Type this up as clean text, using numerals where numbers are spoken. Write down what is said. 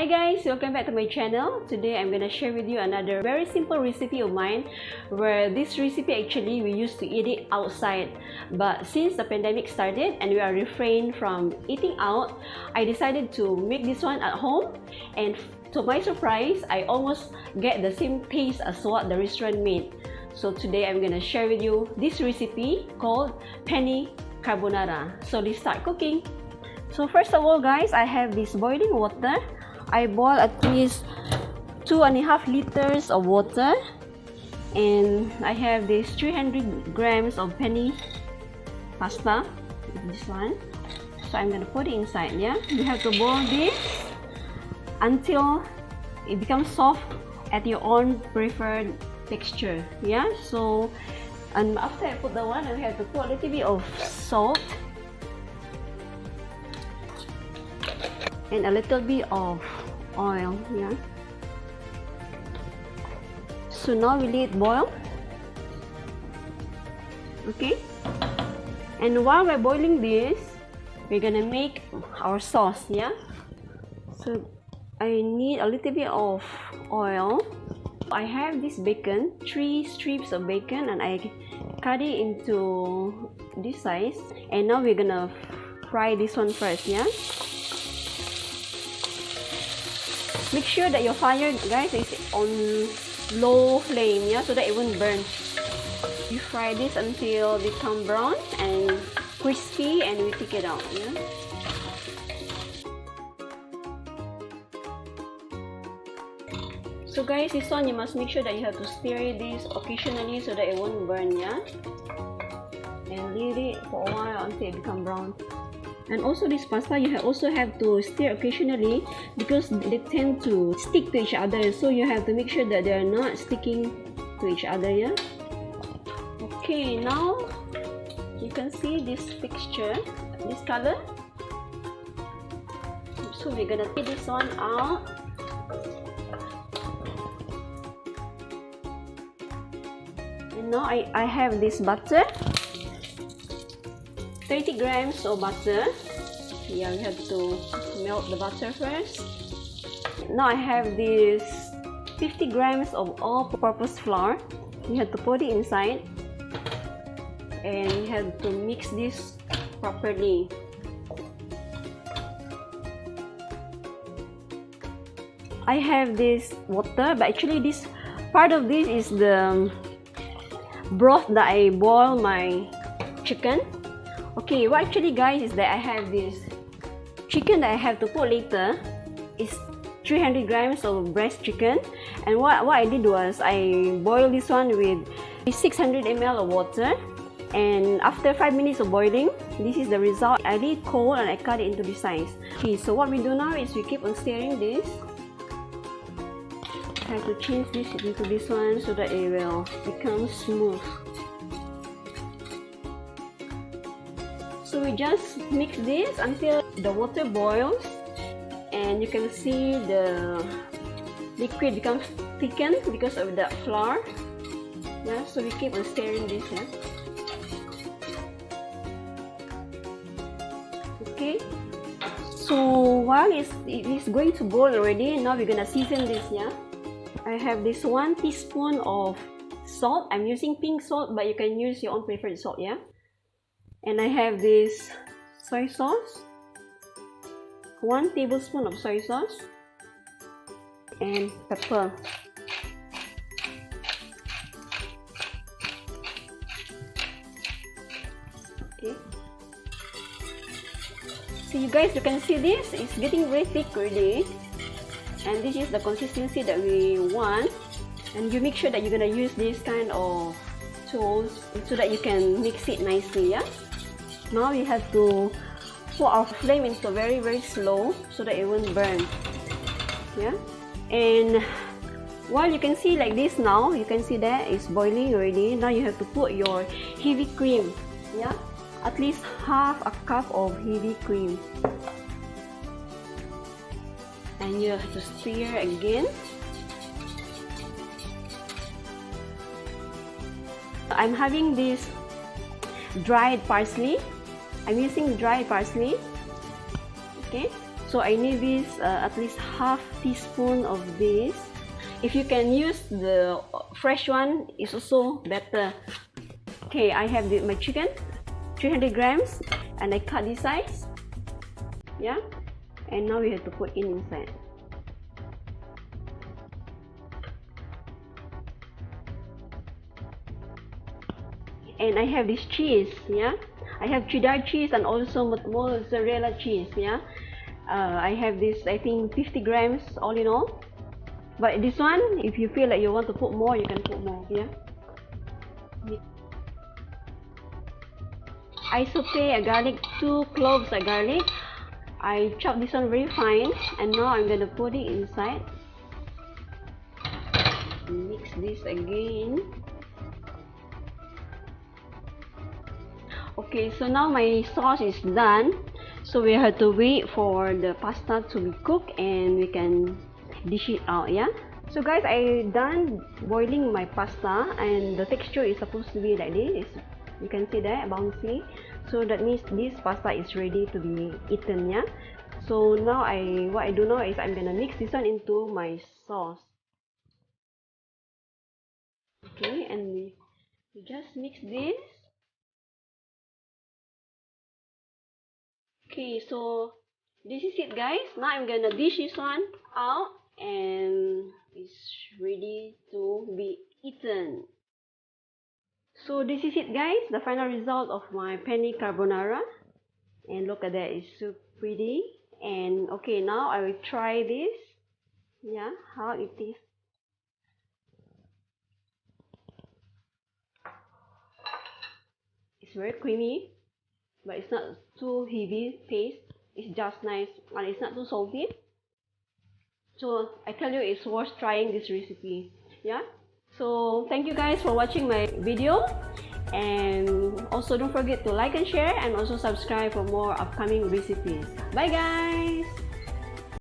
Hi guys, welcome back to my channel. Today I'm gonna share with you another very simple recipe of mine, where this recipe actually we used to eat it outside, but since the pandemic started and we are refrained from eating out, I decided to make this one at home, and to my surprise I almost get the same taste as what the restaurant made. So today I'm gonna share with you this recipe called Penne Carbonara. So let's start cooking. So first of all guys, I have this boiling water. I boil at least 2.5 liters of water, and I have this 300 grams of penne pasta, this one. So I'm gonna put it inside. Yeah, you have to boil this until it becomes soft at your own preferred texture. Yeah, so and after I put the one, I have to put a little bit of salt and a little bit of oil. Yeah, so now we let it boil. Okay, and while we're boiling this, we're gonna make our sauce. Yeah, so I need a little bit of oil. I have this bacon, 3 strips of bacon, and I cut it into this size, and now we're gonna fry this one first. Yeah, make sure that your fire, guys, is on low flame, yeah, so that it won't burn. You fry this until they become brown and crispy, and we take it out. Yeah, so guys, this one you must make sure that you have to stir this occasionally so that it won't burn. Yeah, and leave it for a while until it become brown. And also this pasta, you also have to stir occasionally because they tend to stick to each other, so you have to make sure that they are not sticking to each other. Yeah, okay, now you can see this texture, this color. So we're gonna take this one out. And now I have this butter, 30 grams of butter. Yeah, we have to melt the butter first. Now I have this 50 grams of all-purpose flour. You have to put it inside, and you have to mix this properly. I have this water, but actually this part of this is the broth that I boil my chicken. Okay, what actually guys is that I have this chicken that I have to put later. It's 300 grams of breast chicken, and what I did was I boiled this one with 600 ml of water, and after 5 minutes of boiling, this is the result. I let it cold and I cut it into this size. Okay, so what we do now is we keep on stirring this. I have to change this into this one so that it will become smooth. So we just mix this until the water boils, and you can see the liquid becomes thickened because of the flour. Yeah, so we keep on stirring this. Yeah. Okay. So while it is going to boil already, now we're gonna season this. Yeah. I have this 1 teaspoon of salt. I'm using pink salt, but you can use your own preferred salt. Yeah. And I have this soy sauce, 1 tablespoon of soy sauce, and pepper. Okay. So you guys, you can see this is getting very thick already, and this is the consistency that we want. And you make sure that you're gonna use this kind of tools so that you can mix it nicely. Yeah. Now we have to put our flame into very slow so that it won't burn. Yeah, and while you can see like this, now you can see that it's boiling already. Now you have to put your heavy cream. Yeah, at least half a cup of heavy cream, and you have to stir again. I'm having this dried parsley. I'm using dried parsley. Okay, So I need this at least half teaspoon of this. If you can use the fresh one, it's also better. Okay, I have my chicken, 300 grams, and I cut this size. Yeah, and now we have to put inside. And I have this cheese. Yeah, I have cheddar cheese and also mozzarella cheese. Yeah, I have this, I think 50 grams all in all. But this one, if you feel like you want to put more, you can put more. Yeah. I saute a garlic, 2 cloves of garlic. I chop this one very fine, and now I'm gonna put it inside. Mix this again. Okay, so now my sauce is done. So we have to wait for the pasta to be cooked and we can dish it out. Yeah. So guys, I done boiling my pasta and the texture is supposed to be like this. You can see that, bouncy. So that means this pasta is ready to be eaten. Yeah. So now what I do now is I'm gonna mix this one into my sauce. Okay, and we just mix this. Okay, so this is it guys. Now I'm gonna dish this one out and it's ready to be eaten. So this is it guys, the final result of my penne carbonara. And look at that, it's so pretty. And okay, now I will try this. Yeah, how it is. It's very creamy, but it's not too heavy taste. It's just nice and it's not too salty. So I tell you, it's worth trying this recipe. Yeah. So thank you guys for watching my video, and also don't forget to like and share and also subscribe for more upcoming recipes. Bye guys.